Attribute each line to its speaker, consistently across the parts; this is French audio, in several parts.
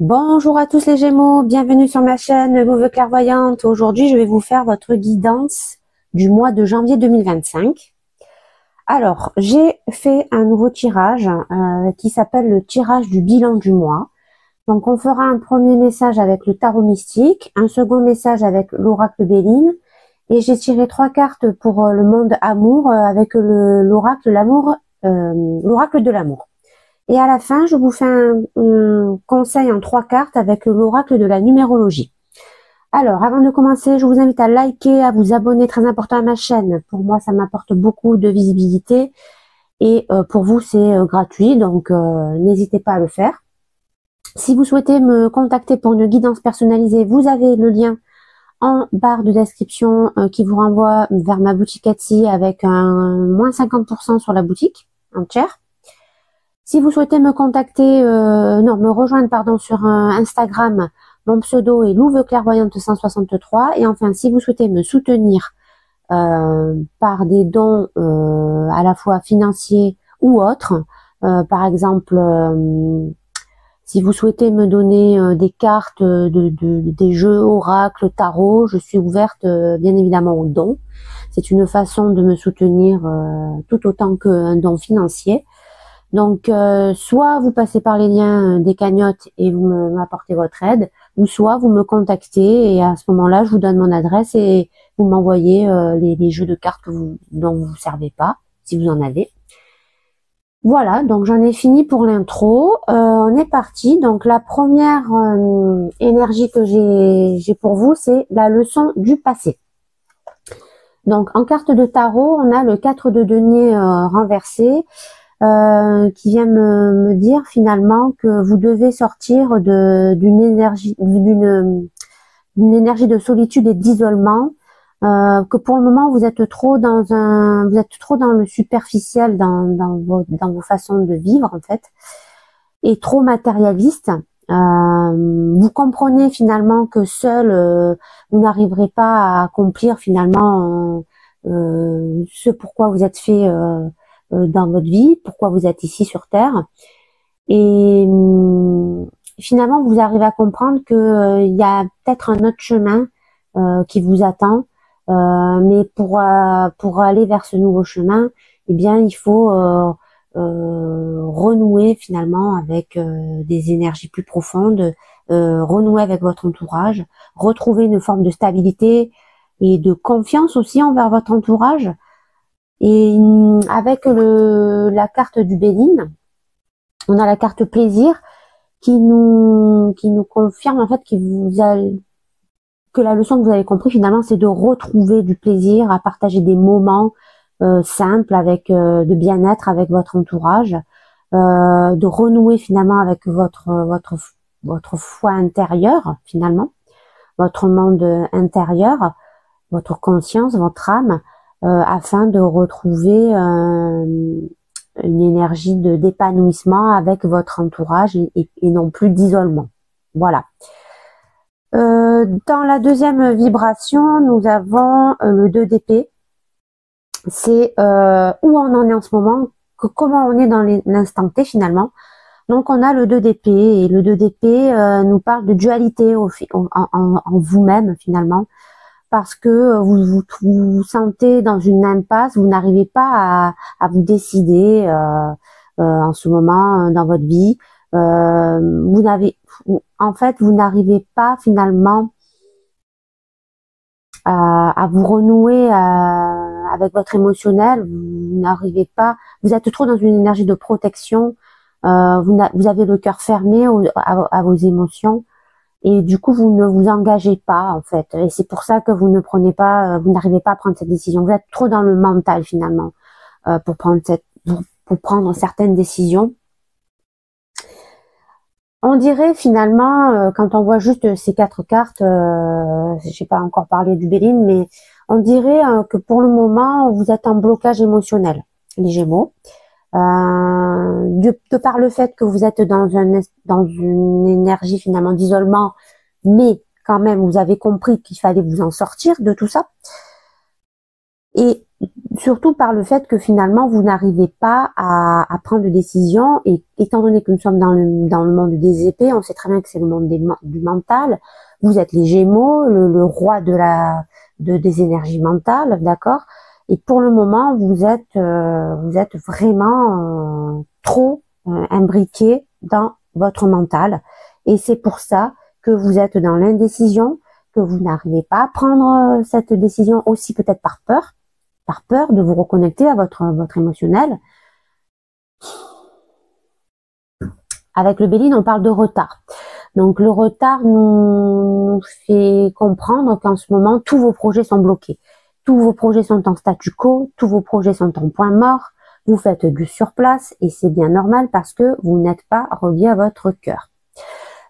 Speaker 1: Bonjour à tous les Gémeaux, bienvenue sur ma chaîne Louve Clairvoyante. Aujourd'hui, je vais vous faire votre guidance du mois de janvier 2025. Alors, j'ai fait un nouveau tirage qui s'appelle le tirage du bilan du mois. Donc, on fera un premier message avec le tarot mystique, un second message avec l'oracle Béline, et j'ai tiré 3 cartes pour le monde amour avec l'oracle de l'amour. Et à la fin, je vous fais un conseil en 3 cartes avec l'oracle de la numérologie. Alors, avant de commencer, je vous invite à liker, à vous abonner, très important à ma chaîne. Pour moi, ça m'apporte beaucoup de visibilité et pour vous, c'est gratuit, donc n'hésitez pas à le faire. Si vous souhaitez me contacter pour une guidance personnalisée, vous avez le lien en barre de description qui vous renvoie vers ma boutique Etsy avec un moins 50% sur la boutique entière. Si vous souhaitez me contacter, me rejoindre sur Instagram, mon pseudo est Louve Clairvoyante 163. Et enfin, si vous souhaitez me soutenir par des dons à la fois financiers ou autres, par exemple, si vous souhaitez me donner des cartes des jeux oracle, tarot, je suis ouverte bien évidemment aux dons. C'est une façon de me soutenir tout autant qu'un don financier. Donc, soit vous passez par les liens des cagnottes et vous m'apportez votre aide, ou soit vous me contactez et à ce moment-là, je vous donne mon adresse et vous m'envoyez les jeux de cartes dont vous ne vous servez pas, si vous en avez. Voilà, donc j'en ai fini pour l'intro. On est parti. Donc, la première énergie que j'ai pour vous, c'est la leçon du passé. Donc, en carte de tarot, on a le 4 de denier renversé. Qui vient me dire finalement que vous devez sortir d'une énergie de solitude et d'isolement, que pour le moment vous êtes trop dans le superficiel dans vos façons de vivre en fait, et trop matérialiste. Vous comprenez finalement que seul vous n'arriverez pas à accomplir finalement ce pourquoi vous êtes fait dans votre vie, pourquoi vous êtes ici sur Terre. Et finalement, vous arrivez à comprendre que il y a peut-être un autre chemin qui vous attend, mais pour aller vers ce nouveau chemin, eh bien, il faut renouer finalement avec des énergies plus profondes, renouer avec votre entourage, retrouver une forme de stabilité et de confiance aussi envers votre entourage. Et avec la carte du Béline, on a la carte plaisir qui nous confirme en fait que la leçon que vous avez compris finalement, c'est de retrouver du plaisir, à partager des moments simples avec de bien-être avec votre entourage, de renouer finalement avec votre foi intérieure finalement, votre monde intérieur, votre conscience, votre âme. Afin de retrouver une énergie d'épanouissement avec votre entourage et non plus d'isolement. Voilà. Dans la deuxième vibration, nous avons le 2 d'épée. C'est où on en est en ce moment, comment on est dans l'instant T finalement. Donc on a le 2 d'épée, et le 2 d'épée nous parle de dualité en vous-même finalement. Parce que vous vous sentez dans une impasse, vous n'arrivez pas à vous décider en ce moment dans votre vie. Vous n'arrivez pas finalement à vous renouer avec votre émotionnel. Vous n'arrivez pas. Vous êtes trop dans une énergie de protection. Vous avez le cœur fermé à vos émotions. Et du coup, vous ne vous engagez pas, en fait. Et c'est pour ça que vous n'arrivez pas à prendre cette décision. Vous êtes trop dans le mental, finalement, pour prendre certaines décisions. On dirait, finalement, quand on voit juste ces 4 cartes, j'ai pas encore parlé du Béline, mais on dirait que pour le moment, vous êtes en blocage émotionnel, les Gémeaux. De par le fait que vous êtes dans une énergie finalement d'isolement, mais quand même vous avez compris qu'il fallait vous en sortir de tout ça. Et surtout par le fait que finalement vous n'arrivez pas à prendre de décision, et étant donné que nous sommes dans le monde des épées, on sait très bien que c'est le monde du mental. Vous êtes les Gémeaux, le roi des énergies mentales, d'accord. Et pour le moment, vous êtes vraiment trop imbriqué dans votre mental, et c'est pour ça que vous êtes dans l'indécision, que vous n'arrivez pas à prendre cette décision, aussi peut-être par peur de vous reconnecter à votre émotionnel. Avec le Béline, on parle de retard. Donc le retard nous fait comprendre qu'en ce moment, tous vos projets sont bloqués. Tous vos projets sont en statu quo, tous vos projets sont en point mort, vous faites du surplace, et c'est bien normal parce que vous n'êtes pas relié à votre cœur.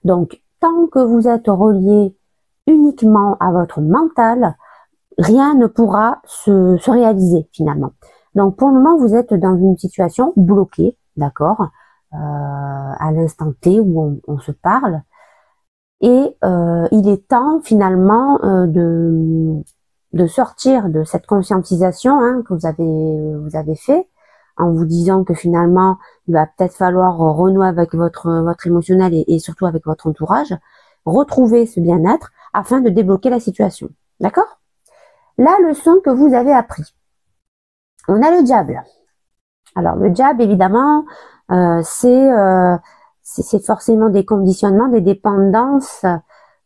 Speaker 1: Donc, tant que vous êtes relié uniquement à votre mental, rien ne pourra se réaliser finalement. Donc pour le moment, vous êtes dans une situation bloquée, d'accord, à l'instant T où on se parle, et il est temps finalement de sortir de cette conscientisation que vous avez fait, en vous disant que finalement il va peut-être falloir renouer avec votre émotionnel, et surtout avec votre entourage, retrouver ce bien-être afin de débloquer la situation, d'accord? La leçon que vous avez appris. On a le diable. Alors le diable, évidemment, c'est forcément des conditionnements, des dépendances,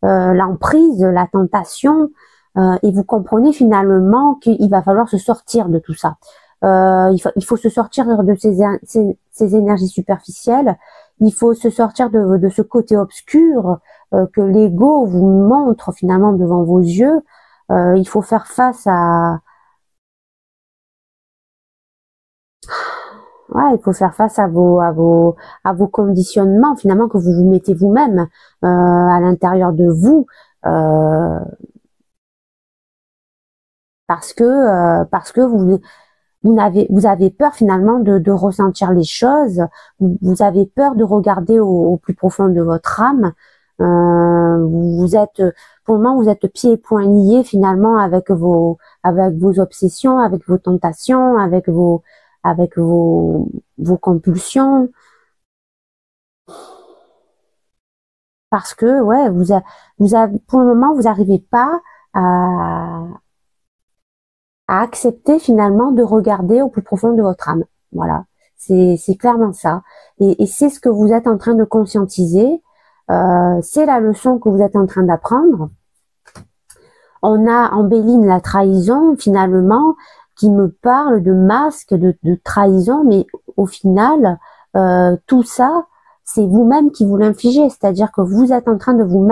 Speaker 1: l'emprise, la tentation, et vous comprenez finalement qu'il va falloir se sortir de tout ça. Il faut se sortir de ces énergies superficielles, il faut se sortir de ce côté obscur que l'ego vous montre finalement devant vos yeux. Il faut faire face à il faut faire face à vos conditionnements finalement que vous vous mettez vous-même à l'intérieur de vous, parce que vous avez peur finalement de ressentir les choses, vous avez peur de regarder au plus profond de votre âme. Pour le moment, vous êtes pieds et poings liés finalement avec vos obsessions, avec vos tentations, avec vos compulsions, parce que pour le moment, vous n'arrivez pas à accepter finalement de regarder au plus profond de votre âme. Voilà, c'est clairement ça, et c'est ce que vous êtes en train de conscientiser. C'est la leçon que vous êtes en train d'apprendre. On a en Béline la trahison finalement, qui me parle de masque, de trahison, mais au final, tout ça, c'est vous-même qui vous l'infligez, c'est-à-dire que vous êtes en train de vous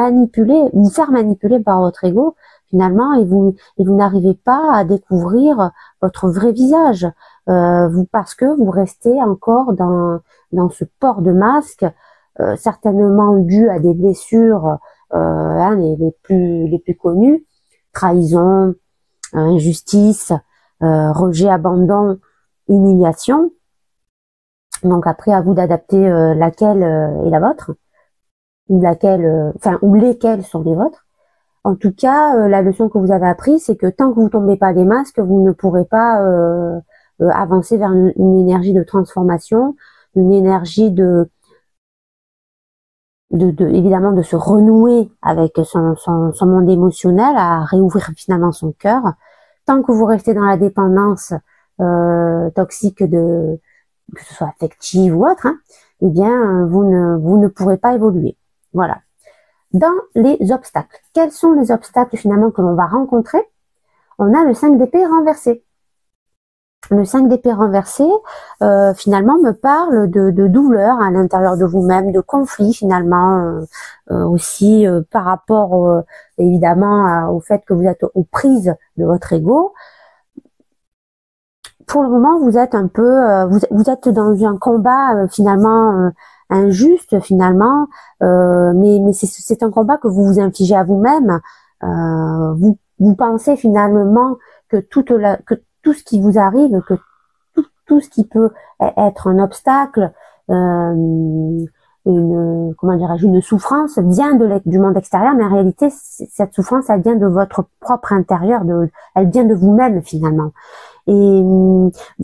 Speaker 1: faire manipuler par votre ego finalement, et vous n'arrivez pas à découvrir votre vrai visage, parce que vous restez encore dans ce port de masque, certainement dû à des blessures les plus connues: trahison, injustice, rejet, abandon, humiliation. Donc après, à vous d'adapter laquelle est la vôtre, ou lesquelles sont les vôtres. En tout cas, la leçon que vous avez apprise, c'est que tant que vous tombez pas des masques, vous ne pourrez pas avancer vers une énergie de transformation, une énergie évidemment de se renouer avec son monde émotionnel, à réouvrir finalement son cœur. Tant que vous restez dans la dépendance toxique, que ce soit affective ou autre, eh bien vous ne pourrez pas évoluer. Voilà. Dans les obstacles, quels sont les obstacles finalement que l'on va rencontrer? On a le 5 d'épée renversé. Le 5 d'épée renversé, finalement, me parle de douleur à l'intérieur de vous-même, de conflit finalement, aussi par rapport évidemment au fait que vous êtes aux prises de votre ego. Pour le moment, vous êtes un peu, vous êtes dans un combat finalement injuste finalement, mais c'est un combat que vous vous infligez à vous-même. Vous pensez finalement que tout ce qui vous arrive, que tout ce qui peut être un obstacle, une souffrance vient du monde extérieur, mais en réalité, cette souffrance, elle vient de votre propre intérieur, elle vient de vous-même finalement. Et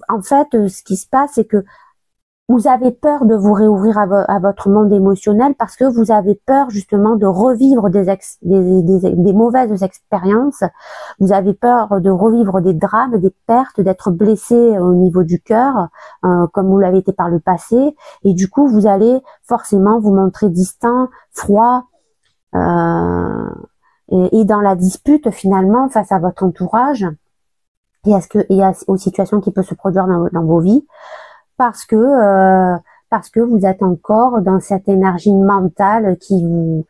Speaker 1: en fait, ce qui se passe, c'est que vous avez peur de vous réouvrir à votre monde émotionnel parce que vous avez peur justement de revivre des mauvaises expériences. Vous avez peur de revivre des drames, des pertes, d'être blessé au niveau du cœur, comme vous l'avez été par le passé. Et du coup, vous allez forcément vous montrer distant, froid, et dans la dispute finalement face à votre entourage et aux situations qui peuvent se produire dans vos vies. Parce que vous êtes encore dans cette énergie mentale qui vous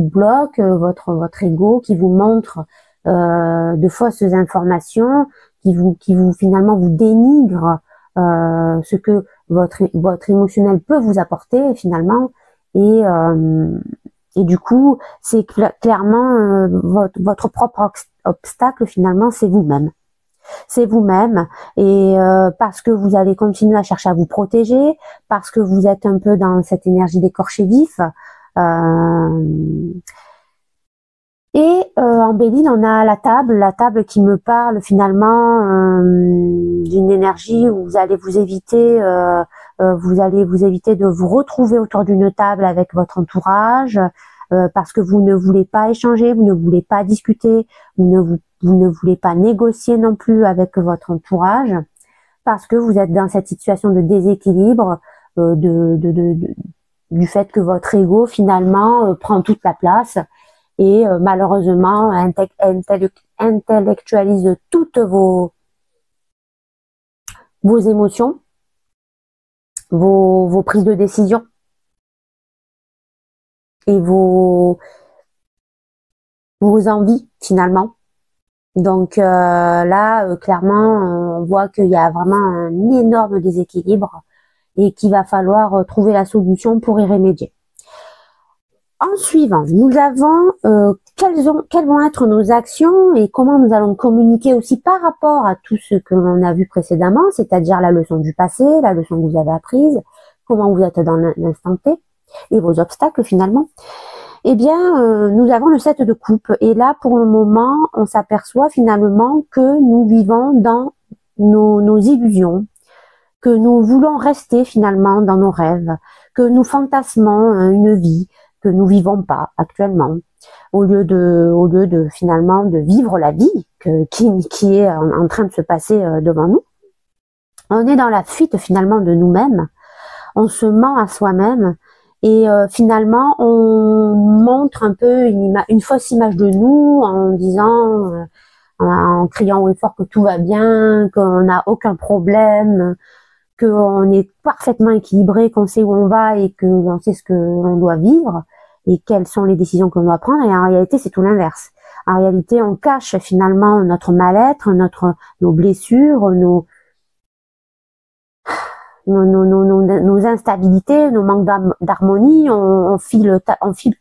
Speaker 1: bloque, votre ego, qui vous montre de fausses informations, qui vous finalement vous dénigre ce que votre émotionnel peut vous apporter finalement, et du coup c'est clairement votre propre obstacle finalement, c'est vous-même. C'est vous-même, et parce que vous allez continuer à chercher à vous protéger, parce que vous êtes un peu dans cette énergie d'écorché vif. En Béline, on a la table qui me parle finalement d'une énergie où vous allez vous éviter de vous retrouver autour d'une table avec votre entourage, parce que vous ne voulez pas échanger, vous ne voulez pas discuter, vous ne voulez pas négocier non plus avec votre entourage, parce que vous êtes dans cette situation de déséquilibre, du fait que votre ego finalement prend toute la place et malheureusement intellectualise toutes vos émotions, vos prises de décision et vos envies finalement. Donc là, clairement, on voit qu'il y a vraiment un énorme déséquilibre et qu'il va falloir trouver la solution pour y remédier. En suivant, nous avons quelles vont être nos actions et comment nous allons communiquer aussi par rapport à tout ce que l'on a vu précédemment, c'est-à-dire la leçon du passé, la leçon que vous avez apprise, comment vous êtes dans l'instant T et vos obstacles finalement. Eh bien, nous avons le 7 de coupe. Et là, pour le moment, on s'aperçoit finalement que nous vivons dans nos illusions, que nous voulons rester finalement dans nos rêves, que nous fantasmons une vie que nous vivons pas actuellement, au lieu de finalement de vivre la vie qui est en train de se passer devant nous. On est dans la fuite finalement de nous-mêmes. On se ment à soi-même. Et finalement, on montre un peu une fausse image de nous en disant, en criant haut et fort que tout va bien, qu'on n'a aucun problème, qu'on est parfaitement équilibré, qu'on sait où on va et qu'on sait ce que l'on doit vivre et quelles sont les décisions qu'on doit prendre. Et en réalité, c'est tout l'inverse. En réalité, on cache finalement notre mal-être, nos blessures, nos instabilités, nos manques d'harmonie, on file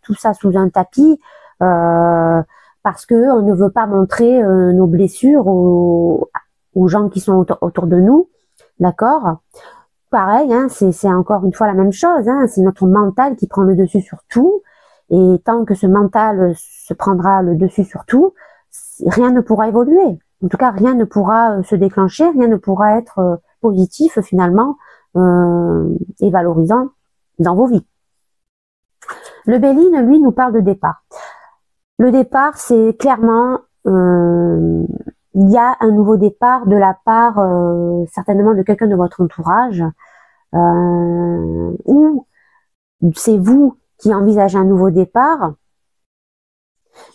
Speaker 1: tout ça sous un tapis parce que on ne veut pas montrer nos blessures aux gens qui sont autour de nous, d'accord? Pareil, hein, c'est encore une fois la même chose, hein, c'est notre mental qui prend le dessus sur tout, et tant que ce mental se prendra le dessus sur tout, rien ne pourra évoluer. En tout cas, rien ne pourra se déclencher, rien ne pourra être positif finalement et valorisant dans vos vies. Le Béline, lui, nous parle de départ. Le départ, c'est clairement, il y a un nouveau départ de la part certainement de quelqu'un de votre entourage, ou c'est vous qui envisagez un nouveau départ.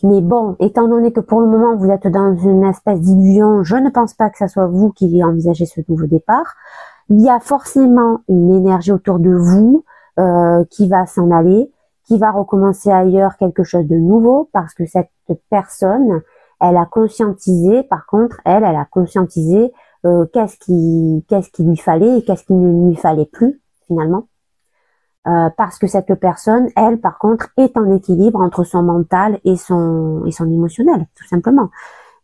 Speaker 1: Mais bon, étant donné que pour le moment vous êtes dans une espèce d'illusion, je ne pense pas que ce soit vous qui envisagez ce nouveau départ. Il y a forcément une énergie autour de vous qui va s'en aller, qui va recommencer ailleurs quelque chose de nouveau, parce que cette personne, elle a conscientisé, par contre, elle a conscientisé qu'est-ce qui lui fallait et qu'est-ce qui ne lui fallait plus, finalement. Parce que cette personne, elle, par contre, est en équilibre entre son mental et son émotionnel, tout simplement.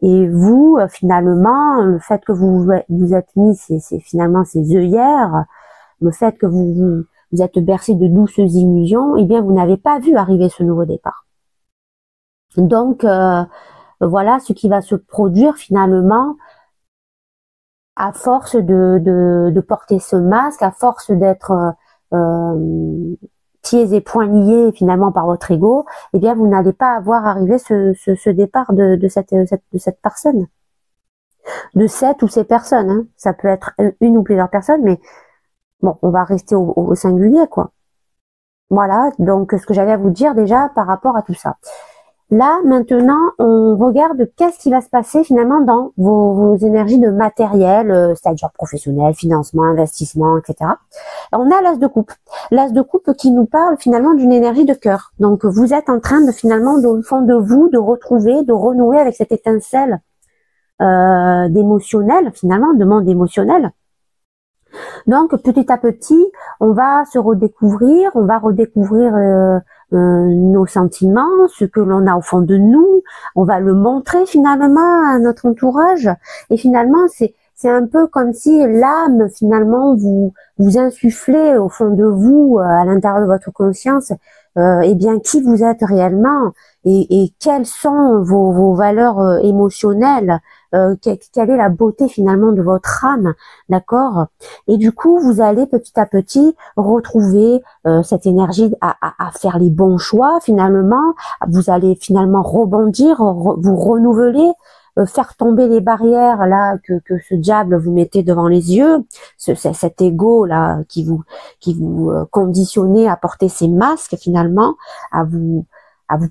Speaker 1: Et vous, finalement, le fait que vous êtes mis finalement ces œillères, le fait que vous êtes bercé de douces illusions, eh bien, vous n'avez pas vu arriver ce nouveau départ. Donc, voilà ce qui va se produire finalement à force de porter ce masque, à force d'être pieds et poings liés finalement par votre ego, eh bien vous n'allez pas avoir arrivé ce départ de cette personne, de cette ou ces personnes. Hein. Ça peut être une ou plusieurs personnes, mais bon, on va rester au singulier, quoi. Voilà, donc ce que j'avais à vous dire déjà par rapport à tout ça. Là, maintenant, on regarde qu'est-ce qui va se passer finalement dans vos énergies de matériel, c'est-à-dire professionnel, financement, investissement, etc. On a l'as de coupe. L'as de coupe qui nous parle finalement d'une énergie de cœur. Donc, vous êtes en train de finalement, au fond de vous, de retrouver, de renouer avec cette étincelle d'émotionnel, finalement, de monde émotionnel. Donc, petit à petit, on va se redécouvrir, on va redécouvrir nos sentiments, ce que l'on a au fond de nous, on va le montrer finalement à notre entourage. Et finalement, c'est un peu comme si l'âme, finalement, vous insufflez au fond de vous, à l'intérieur de votre conscience, eh bien, qui vous êtes réellement et quelles sont vos valeurs émotionnelles, quelle est la beauté finalement de votre âme, d'accord? Et du coup, vous allez petit à petit retrouver cette énergie à faire les bons choix finalement. Vous allez finalement rebondir, vous renouveler, faire tomber les barrières là que ce diable vous mettez devant les yeux, cet ego là qui vous conditionnez à porter ces masques finalement, à vous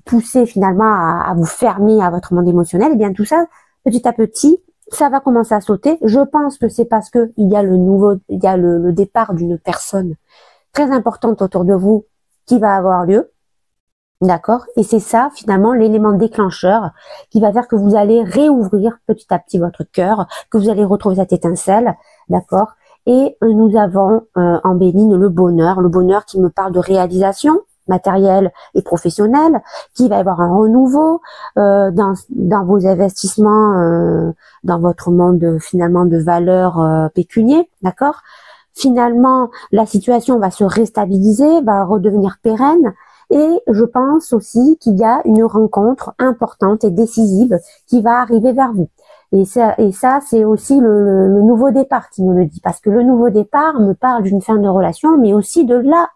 Speaker 1: pousser finalement à vous fermer à votre monde émotionnel. Et bien tout ça, petit à petit, ça va commencer à sauter. Je pense que c'est parce que il y a le départ d'une personne très importante autour de vous qui va avoir lieu. D'accord? Et c'est ça, finalement, l'élément déclencheur qui va faire que vous allez réouvrir petit à petit votre cœur, que vous allez retrouver cette étincelle. D'accord? Et nous avons en Béline le bonheur qui me parle de réalisation matérielle et professionnelle, qui va y avoir un renouveau dans vos investissements, dans votre monde finalement de valeurs pécuniaires. D'accord? Finalement, la situation va se réstabiliser, va redevenir pérenne. Et je pense aussi qu'il y a une rencontre importante et décisive qui va arriver vers vous. Et ça c'est aussi le nouveau départ qui me le dit. Parce que le nouveau départ me parle d'une fin de relation, mais aussi de la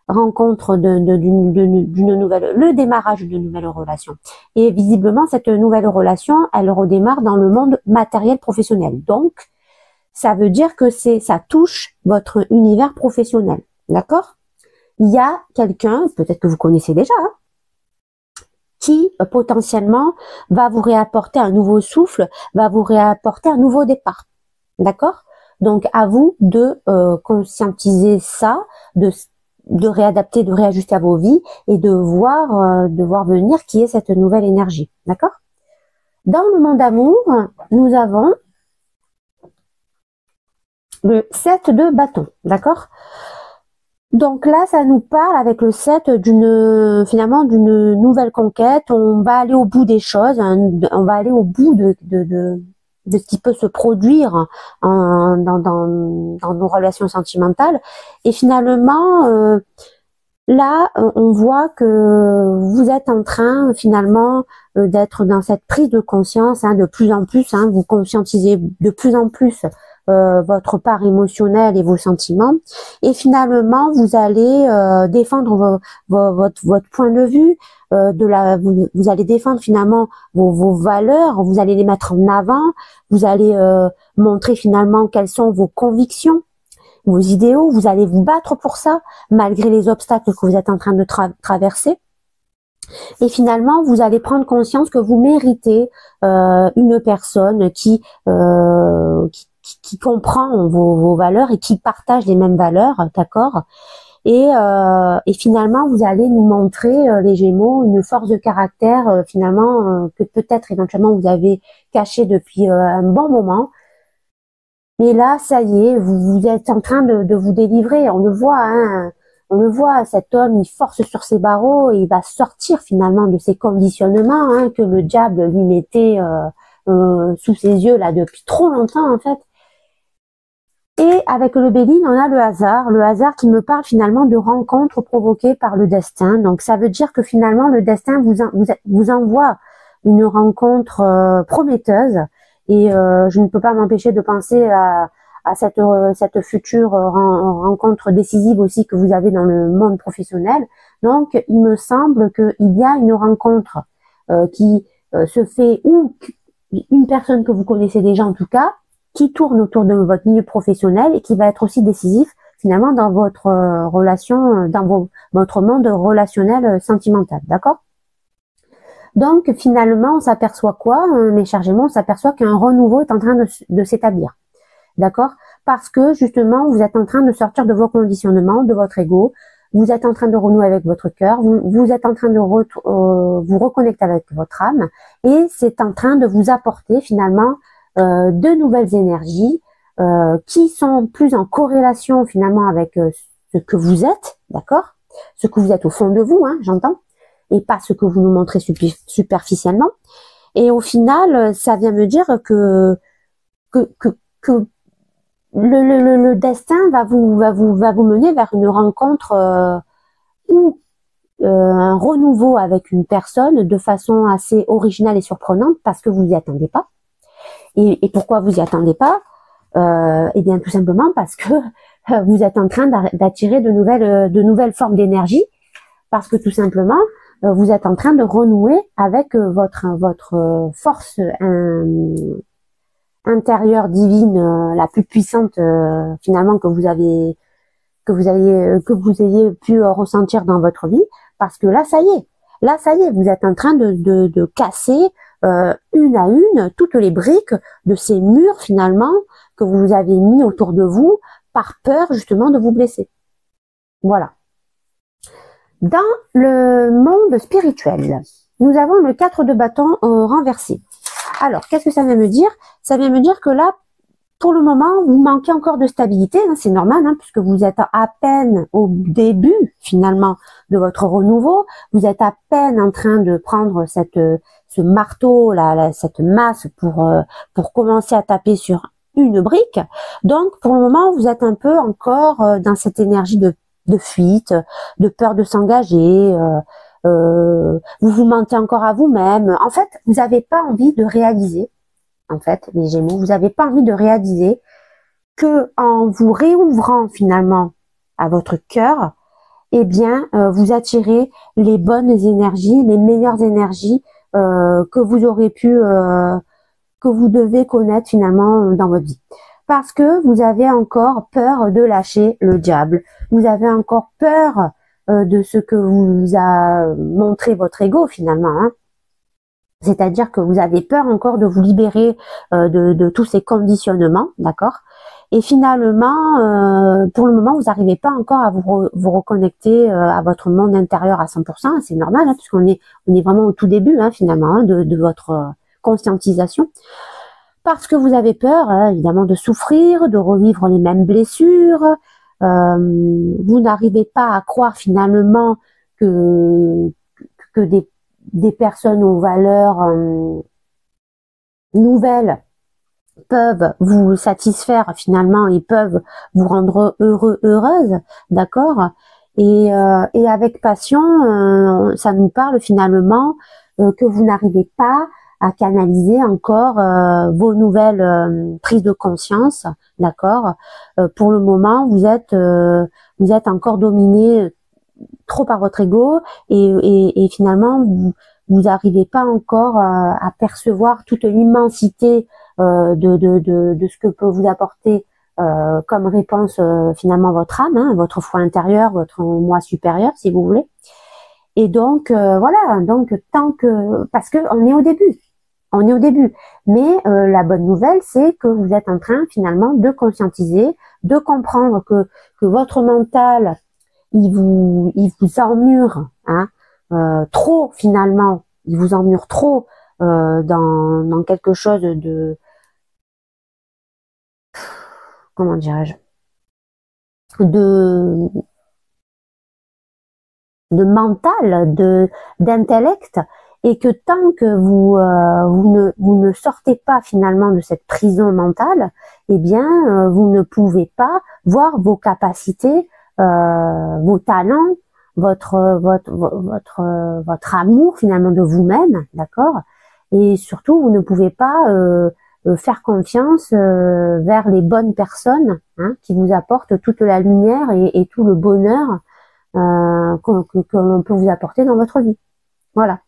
Speaker 1: rencontre d'une nouvelle, le démarrage d'une nouvelle relation. Et visiblement, cette nouvelle relation, elle redémarre dans le monde matériel professionnel. Donc, ça veut dire que ça touche votre univers professionnel. D'accord? Il y a quelqu'un, peut-être que vous connaissez déjà, hein, qui potentiellement va vous réapporter un nouveau souffle, va vous réapporter un nouveau départ. D'accord? Donc à vous de conscientiser ça, de réadapter, de réajuster à vos vies et de voir venir qui est cette nouvelle énergie. D'accord? Dans le monde d'amour, nous avons le 7 de bâton. D'accord? Donc là, ça nous parle avec le 7 finalement d'une nouvelle conquête. On va aller au bout des choses, hein, on va aller au bout de ce qui peut se produire dans nos relations sentimentales. Et finalement, là, on voit que vous êtes en train finalement d'être dans cette prise de conscience, hein, de plus en plus, hein, vous conscientisez de plus en plus votre part émotionnelle et vos sentiments, et finalement vous allez défendre votre point de vue, vous allez défendre finalement vos valeurs, vous allez les mettre en avant, vous allez montrer finalement quelles sont vos convictions, vos idéaux, vous allez vous battre pour ça malgré les obstacles que vous êtes en train de traverser. Et finalement, vous allez prendre conscience que vous méritez une personne qui comprend vos valeurs et qui partage les mêmes valeurs, d'accord? Et finalement, vous allez nous montrer, les Gémeaux, une force de caractère, finalement, que peut-être éventuellement vous avez caché depuis un bon moment. Mais là, ça y est, vous êtes en train de vous délivrer. On le voit, hein, on le voit, cet homme, il force sur ses barreaux et il va sortir finalement de ces conditionnements, hein, que le diable lui mettait sous ses yeux là depuis trop longtemps en fait. Et avec le Béline, on a le hasard qui me parle finalement de rencontres provoquées par le destin. Donc ça veut dire que finalement le destin vous envoie une rencontre prometteuse Et je ne peux pas m'empêcher de penser à cette future rencontre décisive aussi que vous avez dans le monde professionnel. Donc, il me semble qu'il y a une rencontre qui se fait, ou une personne que vous connaissez déjà en tout cas, qui tourne autour de votre milieu professionnel et qui va être aussi décisif finalement dans votre relation, dans votre monde relationnel sentimental, d'accord? Donc finalement, on s'aperçoit quoi, mes chers Gémeaux? On s'aperçoit qu'un renouveau est en train de s'établir, d'accord? Parce que justement, vous êtes en train de sortir de vos conditionnements, de votre ego, vous êtes en train de renouer avec votre cœur, vous êtes en train de vous reconnecter avec votre âme, et c'est en train de vous apporter finalement de nouvelles énergies qui sont plus en corrélation finalement avec ce que vous êtes, d'accord? Ce que vous êtes au fond de vous, hein, j'entends, et pas ce que vous nous montrez superficiellement. Et au final, ça vient me dire que le destin va vous mener vers une rencontre ou un renouveau avec une personne de façon assez originale et surprenante parce que vous n'y attendez pas. Et pourquoi vous n'y attendez pas? Eh bien, tout simplement parce que vous êtes en train d'attirer de nouvelles formes d'énergie, parce que tout simplement, vous êtes en train de renouer avec votre force intérieure divine, la plus puissante finalement que vous ayez pu ressentir dans votre vie, parce que là ça y est, vous êtes en train de casser une à une toutes les briques de ces murs finalement que vous avez mis autour de vous par peur justement de vous blesser. Voilà. Dans le monde spirituel, nous avons le 4 de bâton renversé. Alors, qu'est-ce que ça vient me dire? Ça vient me dire que là, pour le moment, vous manquez encore de stabilité, hein, c'est normal, hein, puisque vous êtes à peine au début, finalement, de votre renouveau. Vous êtes à peine en train de prendre ce marteau, cette masse pour commencer à taper sur une brique. Donc, pour le moment, vous êtes un peu encore dans cette énergie de fuite, de peur de s'engager, vous vous mentez encore à vous-même. En fait, vous n'avez pas envie de réaliser, en fait, les Gémeaux, vous n'avez pas envie de réaliser que en vous réouvrant finalement à votre cœur, eh bien, vous attirez les bonnes énergies, les meilleures énergies que vous aurez pu, que vous devez connaître finalement dans votre vie. Parce que vous avez encore peur de lâcher le diable. Vous avez encore peur de ce que vous a montré votre ego finalement, hein. C'est-à-dire que vous avez peur encore de vous libérer de tous ces conditionnements, d'accord? Et finalement, pour le moment, vous n'arrivez pas encore à vous reconnecter à votre monde intérieur à 100%. C'est normal, hein, puisqu'on est vraiment au tout début, hein, finalement, hein, de votre conscientisation. Parce que vous avez peur, hein, évidemment, de souffrir, de revivre les mêmes blessures. Vous n'arrivez pas à croire finalement que des personnes aux valeurs nouvelles peuvent vous satisfaire finalement et peuvent vous rendre heureux, heureuse, d'accord? Et avec passion, ça nous parle finalement que vous n'arrivez pas à canaliser encore vos nouvelles prises de conscience, d'accord? Pour le moment, vous êtes encore dominé trop par votre ego et finalement vous n'arrivez pas encore à percevoir toute l'immensité de ce que peut vous apporter comme réponse finalement votre âme, hein, votre foi intérieure, votre moi supérieur si vous voulez. Et donc voilà, donc parce que on est au début, mais la bonne nouvelle c'est que vous êtes en train finalement de conscientiser, de comprendre que votre mental il vous emmure, hein, trop finalement, il vous emmure trop dans quelque chose de, comment dirais-je, de mental, d'intellect, et que tant que vous ne sortez pas finalement de cette prison mentale, eh bien vous ne pouvez pas voir vos capacités, vos talents, votre amour finalement de vous-même, d'accord? Et surtout, vous ne pouvez pas faire confiance vers les bonnes personnes, hein, qui vous apportent toute la lumière et tout le bonheur que l'on peut vous apporter dans votre vie. Voilà.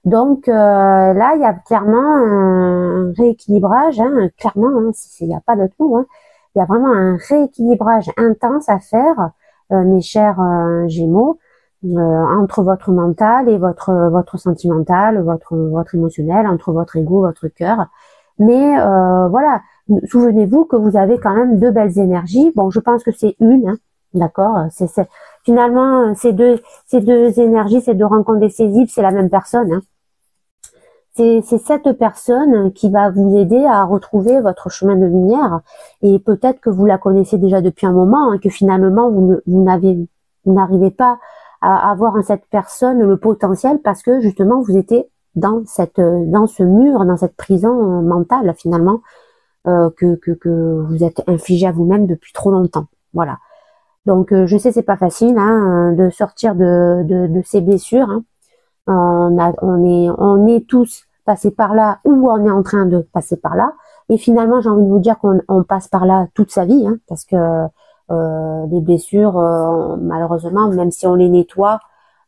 Speaker 1: Donc là, il y a clairement un rééquilibrage, hein, clairement, hein, il n'y a pas d'autre mot, hein. Il y a vraiment un rééquilibrage intense à faire, mes chers Gémeaux, entre votre mental et votre sentimental, votre émotionnel, entre votre ego, votre cœur. Mais voilà, souvenez-vous que vous avez quand même deux belles énergies. Bon, je pense que c'est une, hein, d'accord. Finalement ces deux énergies, ces deux rencontres décisives, c'est la même personne, hein. C'est cette personne qui va vous aider à retrouver votre chemin de lumière, et peut-être que vous la connaissez déjà depuis un moment, hein, que finalement vous n'arrivez pas à avoir en cette personne le potentiel parce que justement vous étiez dans ce mur, dans cette prison mentale finalement que vous êtes infligé à vous-même depuis trop longtemps. Voilà. Donc je sais, c'est pas facile, hein, de sortir de ces blessures, hein. On est tous passés par là, ou on est en train de passer par là. Et finalement, j'ai envie de vous dire qu'on passe par là toute sa vie, hein, parce que les blessures, malheureusement, même si on les nettoie,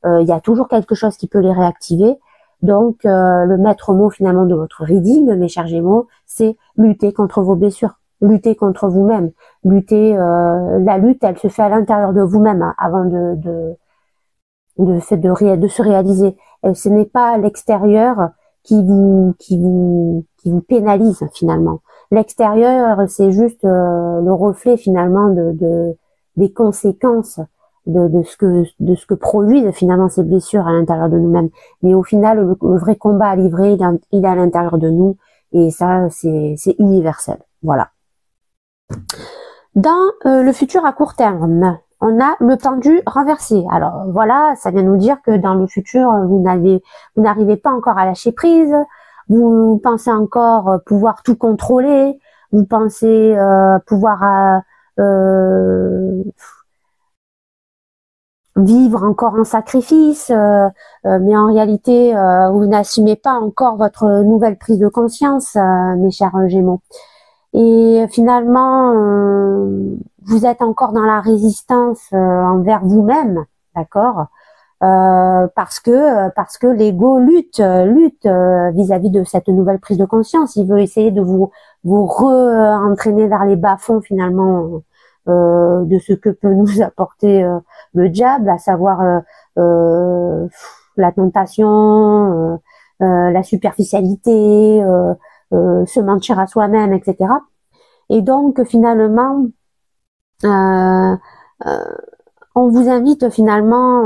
Speaker 1: il y a toujours quelque chose qui peut les réactiver. Donc, le maître mot finalement de votre reading, mes chers Gémeaux, c'est lutter contre vos blessures, lutter contre vous-même, lutter. La lutte, elle se fait à l'intérieur de vous-même, hein, avant de se réaliser. Ce n'est pas l'extérieur qui vous pénalise finalement. L'extérieur, c'est juste le reflet finalement des conséquences de ce que produisent finalement ces blessures à l'intérieur de nous-mêmes. Mais au final, le vrai combat à livrer, il est à l'intérieur de nous, et ça, c'est universel. Voilà. Dans le futur à court terme, on a le pendu renversé. Alors voilà, ça vient nous dire que dans le futur, vous n'arrivez pas encore à lâcher prise, vous pensez encore pouvoir tout contrôler, vous pensez pouvoir vivre encore en sacrifice, mais en réalité, vous n'assumez pas encore votre nouvelle prise de conscience, mes chers Gémeaux. Et finalement, vous êtes encore dans la résistance envers vous-même, d'accord, parce que l'ego lutte vis-à-vis de cette nouvelle prise de conscience. Il veut essayer de vous re-entraîner vers les bas-fonds finalement de ce que peut nous apporter le diable, à savoir la tentation, la superficialité, se mentir à soi-même, etc. Et donc finalement, on vous invite finalement,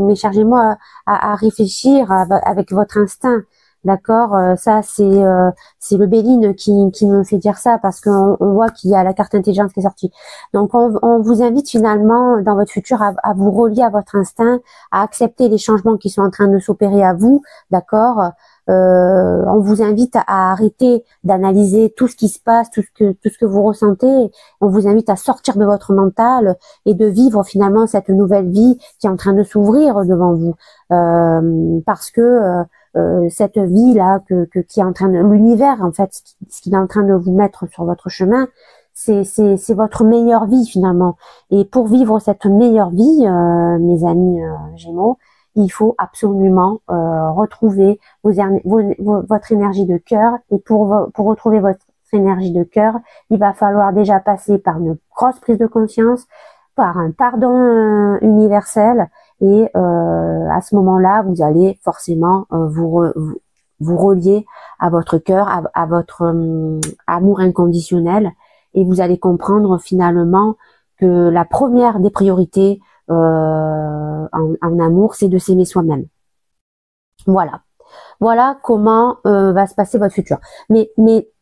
Speaker 1: mes chers Gémeaux, à réfléchir avec votre instinct, d'accord. Ça c'est le Béline qui me fait dire ça, parce qu'on voit qu'il y a la carte intelligence qui est sortie. Donc on vous invite finalement dans votre futur à vous relier à votre instinct, à accepter les changements qui sont en train de s'opérer à vous, d'accord. On vous invite à arrêter d'analyser tout ce qui se passe, tout ce que vous ressentez. On vous invite à sortir de votre mental et de vivre finalement cette nouvelle vie qui est en train de s'ouvrir devant vous, parce que cette vie là qui est en train de, l'univers en fait, ce qu'il est en train de vous mettre sur votre chemin, c'est votre meilleure vie finalement. Et pour vivre cette meilleure vie, mes amis Gémeaux, il faut absolument retrouver votre énergie de cœur. Et pour retrouver votre énergie de cœur, il va falloir déjà passer par une grosse prise de conscience, par un pardon universel. Et à ce moment-là, vous allez forcément vous relier à votre cœur, à votre amour inconditionnel. Et vous allez comprendre finalement que la première des priorités en amour, c'est de s'aimer soi-même. Voilà comment va se passer votre futur. Mais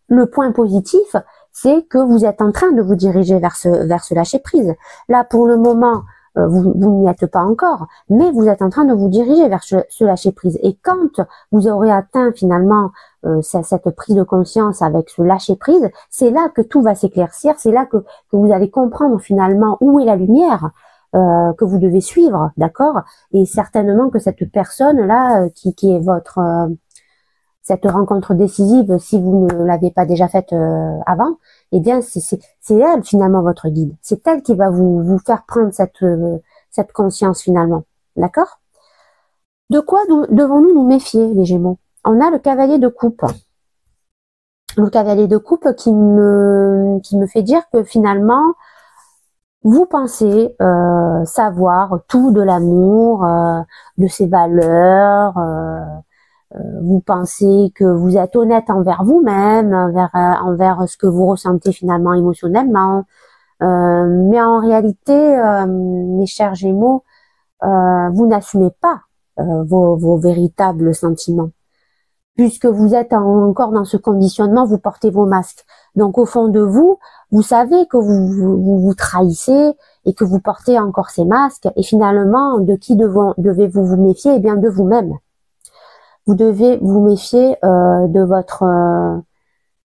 Speaker 1: le point positif, c'est que vous êtes en train de vous diriger vers ce lâcher prise. Là, pour le moment, vous n'y êtes pas encore, mais vous êtes en train de vous diriger vers ce lâcher prise. Et quand vous aurez atteint finalement cette prise de conscience avec ce lâcher prise, c'est là que tout va s'éclaircir, c'est là que vous allez comprendre finalement où est la lumière que vous devez suivre, d'accord. Et certainement que cette personne-là, qui est cette rencontre décisive, si vous ne l'avez pas déjà faite avant, eh bien c'est elle finalement votre guide. C'est elle qui va vous faire prendre cette conscience finalement. D'accord? De quoi devons-nous nous méfier, les Gémeaux? On a le cavalier de coupe. Le cavalier de coupe qui me fait dire que finalement, vous pensez savoir tout de l'amour, de ses valeurs, vous pensez que vous êtes honnête envers vous-même, envers ce que vous ressentez finalement émotionnellement. Mais en réalité, mes chers Gémeaux, vous n'assumez pas vos véritables sentiments. Puisque vous êtes encore dans ce conditionnement, vous portez vos masques. Donc au fond de vous, vous savez que vous trahissez et que vous portez encore ces masques. Et finalement, de qui devez-vous vous méfier? Eh bien, de vous-même. Vous devez vous méfier de votre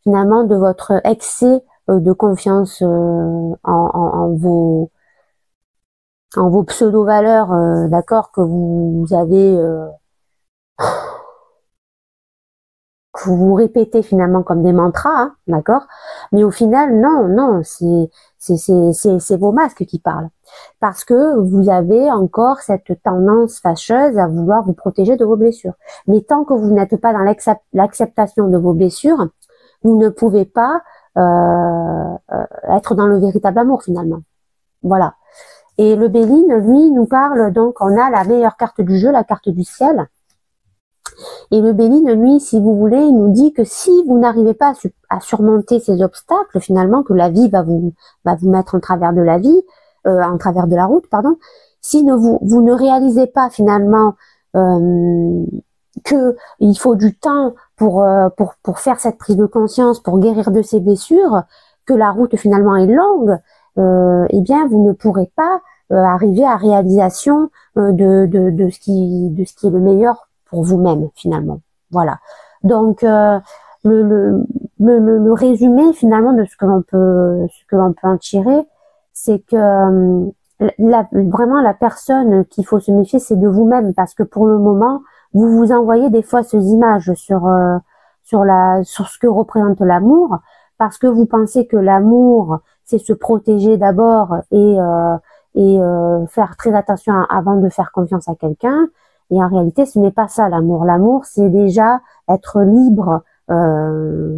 Speaker 1: finalement de votre excès de confiance en vos pseudo-valeurs, d'accord, que vous avez que vous répétez finalement comme des mantras, hein, d'accord? Mais au final, non, c'est vos masques qui parlent. Parce que vous avez encore cette tendance fâcheuse à vouloir vous protéger de vos blessures. Mais tant que vous n'êtes pas dans l'acceptation de vos blessures, vous ne pouvez pas être dans le véritable amour finalement. Voilà. Et le Béline, lui, nous parle, donc on a la meilleure carte du jeu, la carte du ciel. Et le Béline, lui, si vous voulez, il nous dit que si vous n'arrivez pas à surmonter ces obstacles, finalement, que la vie va vous mettre en travers de la vie, en travers de la route, pardon, si vous ne réalisez pas finalement que il faut du temps pour faire cette prise de conscience, pour guérir de ces blessures, que la route finalement est longue, eh bien vous ne pourrez pas arriver à réalisation de ce qui est le meilleur pour vous-même finalement. Voilà. Donc le résumé finalement de ce que l'on peut en tirer, c'est que vraiment la personne qu'il faut se méfier, c'est de vous-même, parce que pour le moment, vous vous envoyez des fausses images sur ce que représente l'amour, parce que vous pensez que l'amour, c'est se protéger d'abord et faire très attention avant de faire confiance à quelqu'un. Et en réalité, ce n'est pas ça l'amour. L'amour, c'est déjà être libre en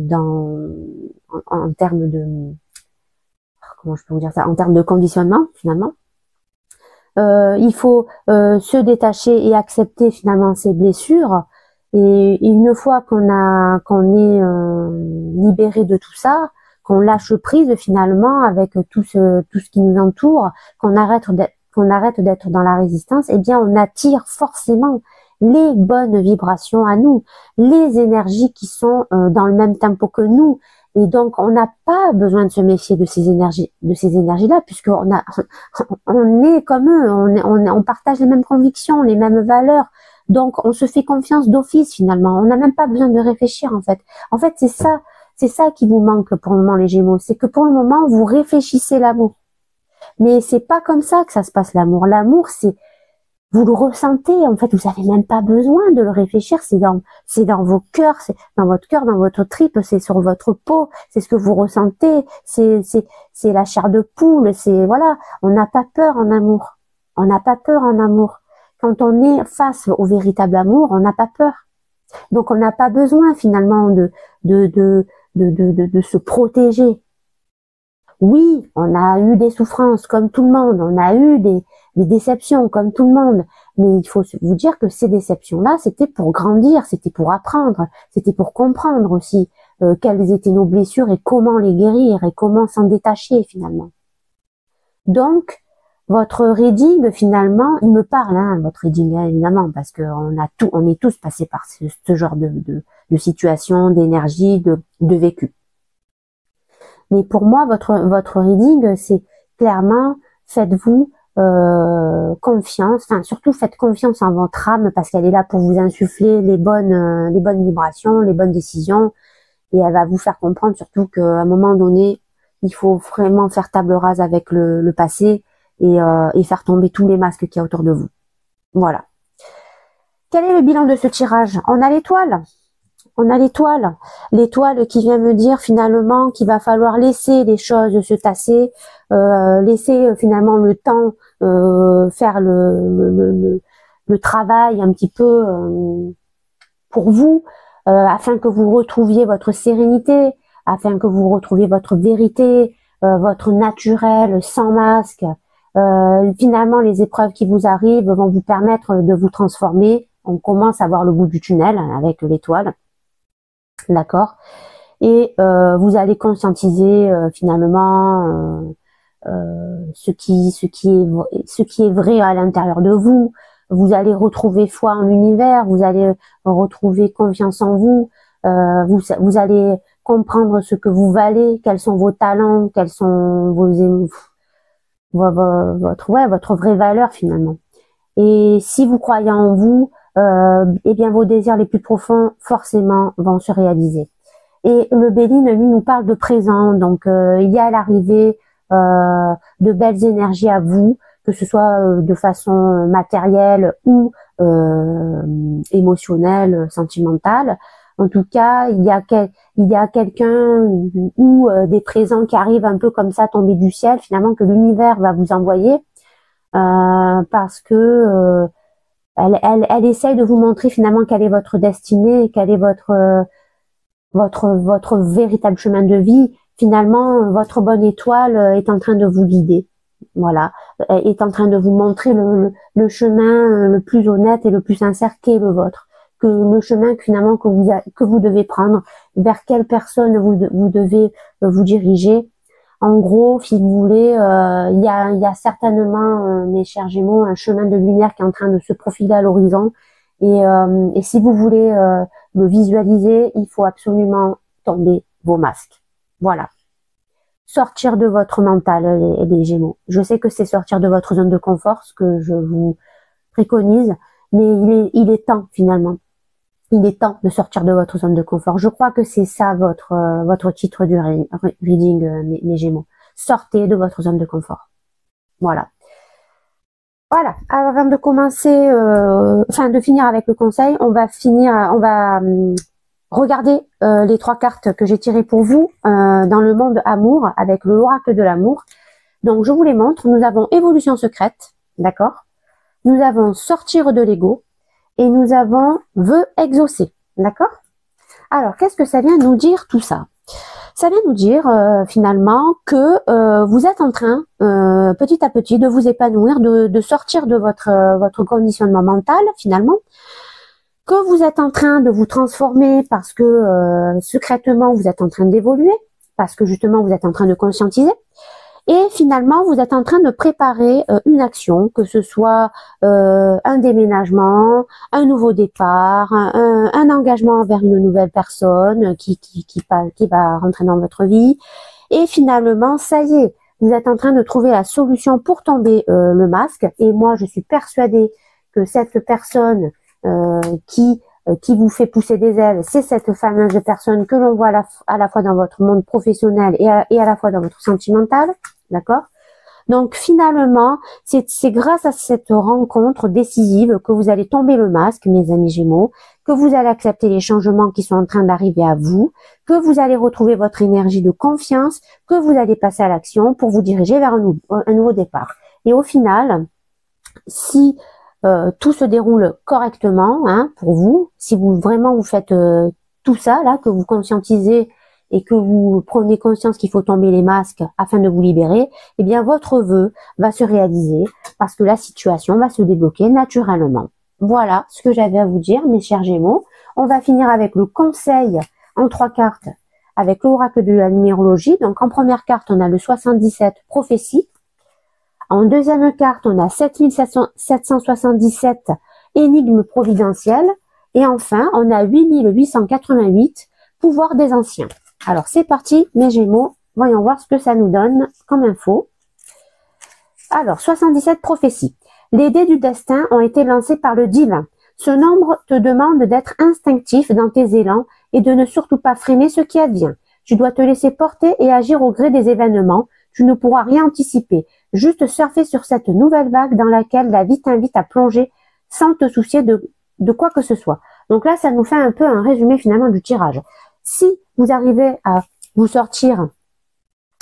Speaker 1: termes de, comment je peux vous dire ça, en termes de conditionnement finalement. Il faut se détacher et accepter finalement ses blessures. Et une fois qu'on est libéré de tout ça, qu'on lâche prise finalement avec tout ce qui nous entoure, qu'on arrête d'être dans la résistance, eh bien on attire forcément les bonnes vibrations à nous, les énergies qui sont dans le même tempo que nous. Et donc, on n'a pas besoin de se méfier de ces énergies-là, puisqu'on on est comme eux, on partage les mêmes convictions, les mêmes valeurs. Donc, on se fait confiance d'office, finalement. On n'a même pas besoin de réfléchir, en fait. En fait, c'est ça qui vous manque pour le moment, les Gémeaux. C'est que pour le moment, vous réfléchissez l'amour. Mais c'est pas comme ça que ça se passe, l'amour. L'amour, vous le ressentez, en fait, vous avez même pas besoin de le réfléchir, c'est dans vos cœurs, c'est dans votre cœur, dans votre tripe, c'est sur votre peau, c'est ce que vous ressentez, c'est la chair de poule, voilà, on n'a pas peur en amour. On n'a pas peur en amour. Quand on est face au véritable amour, on n'a pas peur. Donc on n'a pas besoin finalement de se protéger. Oui, on a eu des souffrances comme tout le monde, on a eu des déceptions comme tout le monde, mais il faut vous dire que ces déceptions-là, c'était pour grandir, c'était pour apprendre, c'était pour comprendre aussi quelles étaient nos blessures et comment les guérir et comment s'en détacher finalement. Donc, votre reading finalement, il me parle, hein, votre reading évidemment, parce que on est tous passés par ce genre de situation, d'énergie, de vécu. Mais pour moi, votre reading, c'est clairement, faites-vous confiance, enfin surtout faites confiance en votre âme, parce qu'elle est là pour vous insuffler les bonnes vibrations, les bonnes décisions, et elle va vous faire comprendre surtout qu'à un moment donné, il faut vraiment faire table rase avec le passé et faire tomber tous les masques qu'il y a autour de vous. Voilà. Quel est le bilan de ce tirage? On a l'étoile. On a l'étoile qui vient me dire finalement qu'il va falloir laisser les choses se tasser, laisser finalement le temps faire le travail un petit peu pour vous, afin que vous retrouviez votre sérénité, afin que vous retrouviez votre vérité, votre naturel sans masque. Finalement, les épreuves qui vous arrivent vont vous permettre de vous transformer. On commence à voir le bout du tunnel avec l'étoile, d'accord? Et vous allez conscientiser finalement ce qui est vrai à l'intérieur de vous. Vous allez retrouver foi en l'univers, vous allez retrouver confiance en vous, vous allez comprendre ce que vous valez, quels sont vos talents, quels sont votre vraie valeur finalement. Et si vous croyez en vous, eh bien vos désirs les plus profonds forcément vont se réaliser. Et le Béline, lui, nous parle de présent, donc il y a l'arrivée de belles énergies à vous, que ce soit de façon matérielle ou émotionnelle, sentimentale. En tout cas, il y a quelqu'un ou des présents qui arrivent un peu comme ça, tombés du ciel, finalement, que l'univers va vous envoyer, parce que elle essaye de vous montrer finalement quelle est votre destinée, quelle est votre véritable chemin de vie. Finalement, votre bonne étoile est en train de vous guider. Voilà, est en train de vous montrer le chemin le plus honnête et le plus sincère qu'est le vôtre, que le chemin finalement que vous devez prendre, vers quelle personne vous devez vous diriger. En gros, si vous voulez, il y a certainement, mes chers Gémeaux, un chemin de lumière qui est en train de se profiler à l'horizon. Et si vous voulez le visualiser, il faut absolument tomber vos masques. Voilà. Sortir de votre mental, les Gémeaux. Je sais que c'est sortir de votre zone de confort, ce que je vous préconise, mais il est temps finalement. Il est temps de sortir de votre zone de confort. Je crois que c'est ça votre titre du reading, mes Gémeaux. Sortez de votre zone de confort. Voilà. Voilà. Alors, avant de commencer, de finir avec le conseil, on va regarder les 3 cartes que j'ai tirées pour vous dans le monde amour avec l'oracle de l'amour. Donc, je vous les montre. Nous avons évolution secrète, d'accord? Nous avons sortir de l'ego et nous avons vœux exaucés, d'accord? Alors, qu'est-ce que ça vient nous dire tout ça? Ça vient nous dire finalement que vous êtes en train petit à petit de vous épanouir, de sortir de votre conditionnement mental finalement, que vous êtes en train de vous transformer parce que secrètement vous êtes en train d'évoluer, parce que justement vous êtes en train de conscientiser. Et finalement, vous êtes en train de préparer une action, que ce soit un déménagement, un nouveau départ, un engagement vers une nouvelle personne qui va rentrer dans votre vie. Et finalement, ça y est, vous êtes en train de trouver la solution pour tomber le masque. Et moi, je suis persuadée que cette personne qui vous fait pousser des ailes, c'est cette fameuse personne que l'on voit à la fois dans votre monde professionnel et à la fois dans votre sentimental. D'accord? Donc finalement, c'est grâce à cette rencontre décisive que vous allez tomber le masque, mes amis Gémeaux, que vous allez accepter les changements qui sont en train d'arriver à vous, que vous allez retrouver votre énergie de confiance, que vous allez passer à l'action pour vous diriger vers un nouveau départ. Et au final, si tout se déroule correctement pour vous, si vous faites tout ça là, que vous conscientisez et que vous prenez conscience qu'il faut tomber les masques afin de vous libérer, eh bien votre vœu va se réaliser parce que la situation va se débloquer naturellement. Voilà ce que j'avais à vous dire, mes chers Gémeaux. On va finir avec le conseil en 3 cartes avec l'oracle de la numérologie. Donc en première carte, on a le 77 prophétie. En deuxième carte, on a 7777 énigme providentielle. Et enfin, on a 8888 pouvoir des anciens. Alors, c'est parti, mes Gémeaux. Voyons voir ce que ça nous donne comme info. Alors, 77 prophéties. Les dés du destin ont été lancés par le divin. Ce nombre te demande d'être instinctif dans tes élans et de ne surtout pas freiner ce qui advient. Tu dois te laisser porter et agir au gré des événements. Tu ne pourras rien anticiper. Juste surfer sur cette nouvelle vague dans laquelle la vie t'invite à plonger sans te soucier de quoi que ce soit. Donc là, ça nous fait un peu un résumé finalement du tirage. Si vous arrivez à vous sortir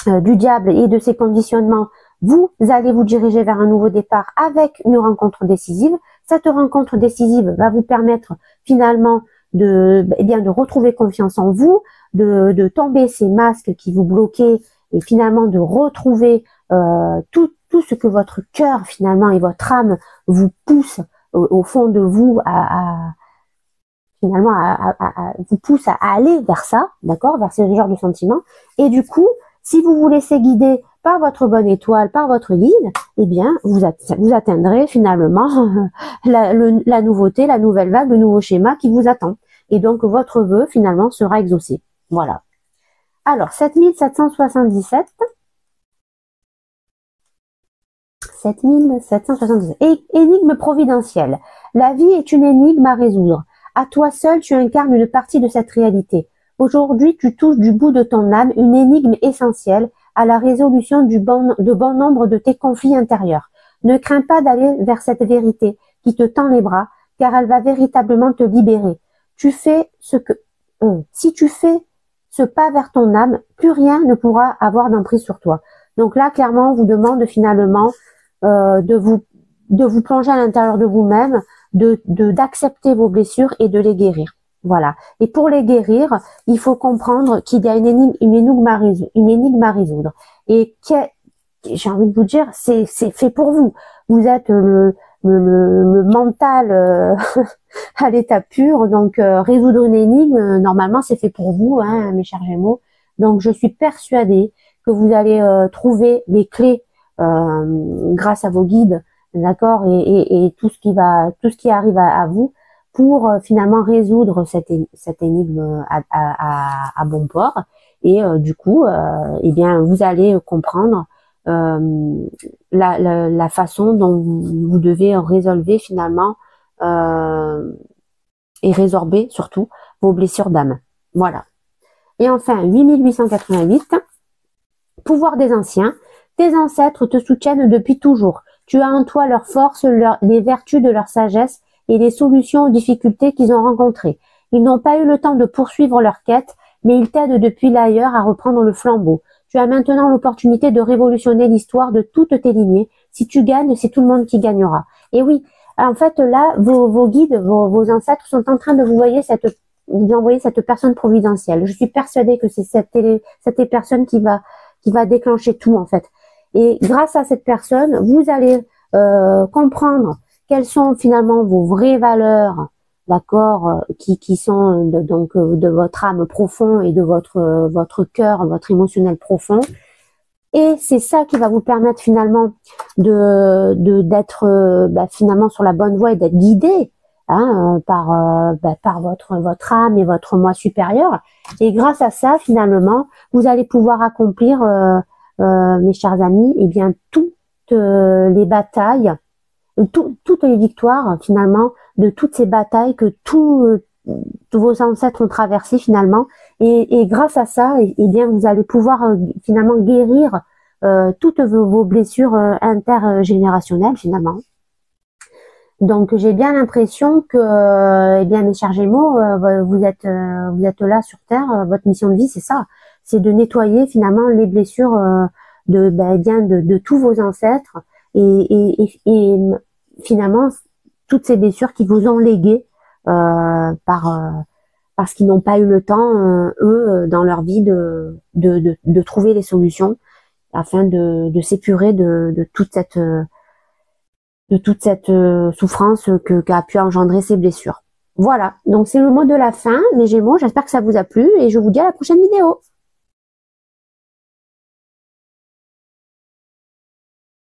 Speaker 1: du diable et de ses conditionnements, vous allez vous diriger vers un nouveau départ avec une rencontre décisive. Cette rencontre décisive va vous permettre finalement de retrouver confiance en vous, de tomber ces masques qui vous bloquaient et finalement de retrouver tout ce que votre cœur finalement et votre âme vous pousse au fond de vous vous pousse à aller vers ça, d'accord, vers ce genre de sentiments. Et du coup, si vous vous laissez guider par votre bonne étoile, par votre guide, eh bien, vous atteindrez finalement la nouveauté, la nouvelle vague, le nouveau schéma qui vous attend. Et donc, votre vœu, finalement, sera exaucé. Voilà. Alors, 7777. 7777. Énigme providentielle. La vie est une énigme à résoudre. À toi seul, tu incarnes une partie de cette réalité. Aujourd'hui, tu touches du bout de ton âme une énigme essentielle à la résolution de bon nombre de tes conflits intérieurs. Ne crains pas d'aller vers cette vérité qui te tend les bras, car elle va véritablement te libérer. Si tu fais ce pas vers ton âme, plus rien ne pourra avoir d'emprise sur toi. Donc là, clairement, on vous demande finalement de vous plonger à l'intérieur de vous-même, d'accepter vos blessures et de les guérir. Voilà. Et pour les guérir, il faut comprendre qu'il y a une énigme à résoudre. Et j'ai envie de vous dire, c'est fait pour vous. Vous êtes le mental à l'état pur, donc résoudre une énigme, normalement c'est fait pour vous, hein, mes chers Gémeaux. Donc je suis persuadée que vous allez trouver les clés grâce à vos guides, d'accord, et tout ce qui arrive à vous pour finalement résoudre cette énigme à bon port. Et du coup, eh bien, vous allez comprendre la façon dont vous devez résolver finalement et résorber surtout vos blessures d'âme. Voilà. Et enfin, 8888, pouvoir des anciens. Tes ancêtres te soutiennent depuis toujours. Tu as en toi leur force, les vertus de leur sagesse et les solutions aux difficultés qu'ils ont rencontrées. Ils n'ont pas eu le temps de poursuivre leur quête, mais ils t'aident depuis l'ailleurs à reprendre le flambeau. Tu as maintenant l'opportunité de révolutionner l'histoire de toutes tes lignées. Si tu gagnes, c'est tout le monde qui gagnera. Et oui, en fait, là, vos guides, vos ancêtres sont en train de vous envoyer cette personne providentielle. Je suis persuadée que c'est cette personne qui va déclencher tout, en fait. Et grâce à cette personne, vous allez comprendre quelles sont finalement vos vraies valeurs, d'accord, qui sont de votre âme profond et de votre cœur, votre émotionnel profond. Et c'est ça qui va vous permettre finalement d'être finalement sur la bonne voie et d'être guidé par votre âme et votre moi supérieur. Et grâce à ça, finalement, vous allez pouvoir accomplir, mes chers amis, eh bien toutes les batailles, toutes les victoires finalement de toutes ces batailles que tous vos ancêtres ont traversées finalement. Et grâce à ça, eh bien vous allez pouvoir finalement guérir toutes vos blessures intergénérationnelles finalement. Donc j'ai bien l'impression que, eh bien mes chers Gémeaux, vous êtes là sur Terre. Votre mission de vie, c'est ça, c'est de nettoyer finalement les blessures de tous vos ancêtres et finalement toutes ces blessures qui vous ont léguées parce qu'ils n'ont pas eu le temps eux dans leur vie de trouver les solutions afin de s'épurer de toute cette souffrance qu'a pu engendrer ces blessures. Voilà, donc c'est le mot de la fin, les Gémeaux. J'espère que ça vous a plu et je vous dis à la prochaine vidéo.